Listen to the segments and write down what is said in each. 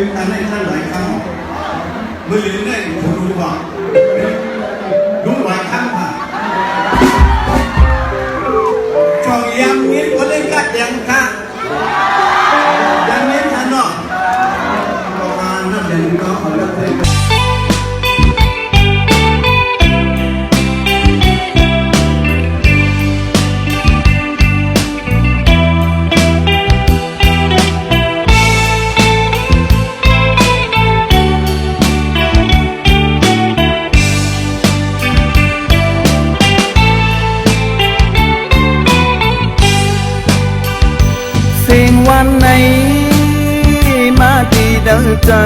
ลืมกันในท่านหลายครั้งมือลืมได้ผมรู้ว่ารู้หลายครั้งค่ะจองยังเงี้ยคนเล่นกัดยังค่ะยังเงี้ยท่านเนาะประมาณนั้นเองก็เอาเรื่องเลยสิ่งวันไหนมาที่เดินเจอ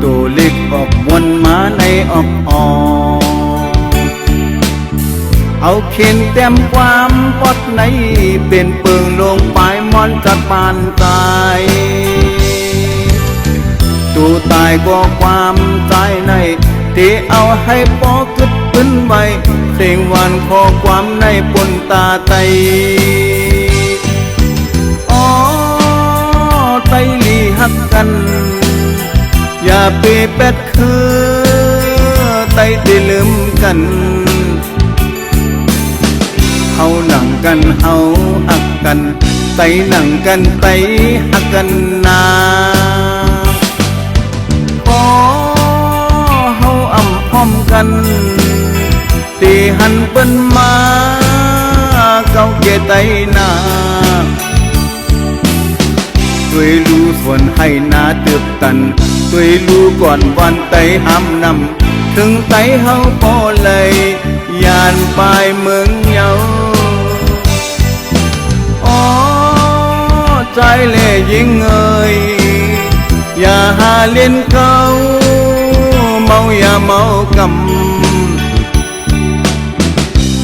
ตัวเล็กออกวนมาในออกเอาเข็นเต็มความปดในเป็นเปิงลงไปมอนจัดปานตายตัวตายก็ความใจในที่เอาให้ปอขึ้นขึ้นไว้เสียงวันขอความในปนตาไตไตลีหักกันอย่าไปเป็ดคือไตได้ลืมกันเฮาหนังกันเฮาหักกันไตหนังกันไตหักกันนาพอเฮาอ่ำพร้อมกันตีหันเปิ้นมาเก้าเกไตนาด้วยรู้ส่วนให้นาเติบตันด้วยรู้ก่อนวันไตห้ำนำถึงไตเฮาพอเลยยานปลายเมืองเยาอ๋อใจเล่ยิ่งเอ่ยอย่าหาเล่นเก่าเมาอย่าเมากำ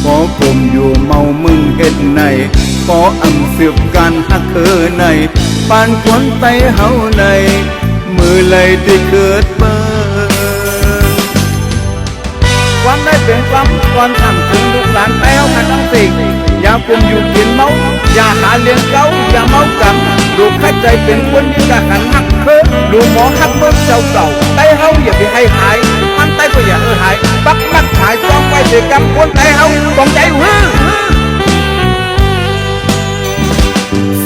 พอกลมอยู่เมามึงเฮ็ดในพออ่ำสืบกันหักเคอในปานควนไตเฮาในมือเลยที่เกิดเปิดความได้เป็นความทำถึงลูกหลานแต้วกันทั้งสิ่งอย่าคุมอยู่กินเมาอย่าหาเลี้ยงเก้าอย่าเมากำลูกให้ใจเป็นคนยิ่งกะหันหักเคอลูกหมอหักเมื่อเจ้าเก่าไตเฮาอย่าไปให้หายมันไตก็อย่าหายปักมัดหายจองไว้เด็กกำคนไตเฮาต้องใจหื้อ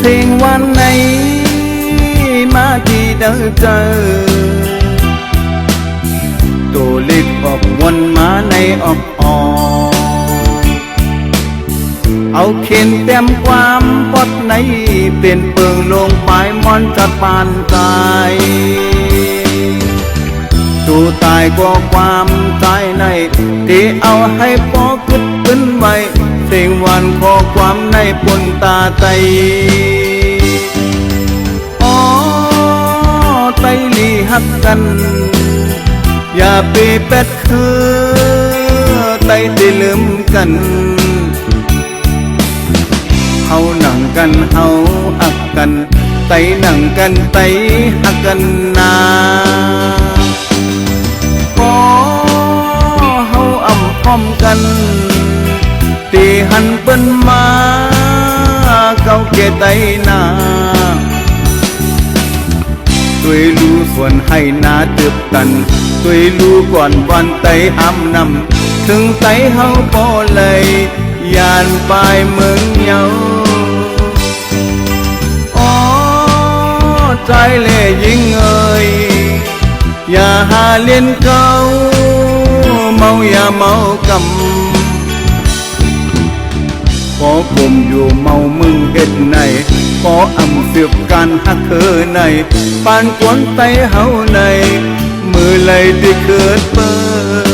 สิ่งวันไหนมาที่เดินเจอตัวเล็กออกวนมาในออกเอาเข็นเต็มความปดในเป็นเปิงลงไปมอนจัดปานตายตัวตายก็ความใจในที่เอาให้ปอขึ้นขึ้นไว้เสียงวันขอความในปนตาไตไตลีหักกันอย่าไปเป็ดคือไตได้ลืมกันเฮาหนังกันเฮาหักกันไตหนังกันไตหักกันนาพอเฮาอ่ำพร้อมกันตีหันเปิ้นมาเก้าเกไตนาด้วยรู้ส่วนให้นาเติบตันด้วยรู้ก่อนวันไตห้ำนำถึงไตเฮาพอเลยยานปลายเมืองเยาอ๋อใจเล่ยิ่งเอ่ยอย่าหาเล่นเก่าเมาอย่าเมากำพอกลมอยู่เมามึงเฮ็ดในพออ่ำสืบกันหักเคอในปานกวนไตเฮาในมือเลยที่เกิดเปิด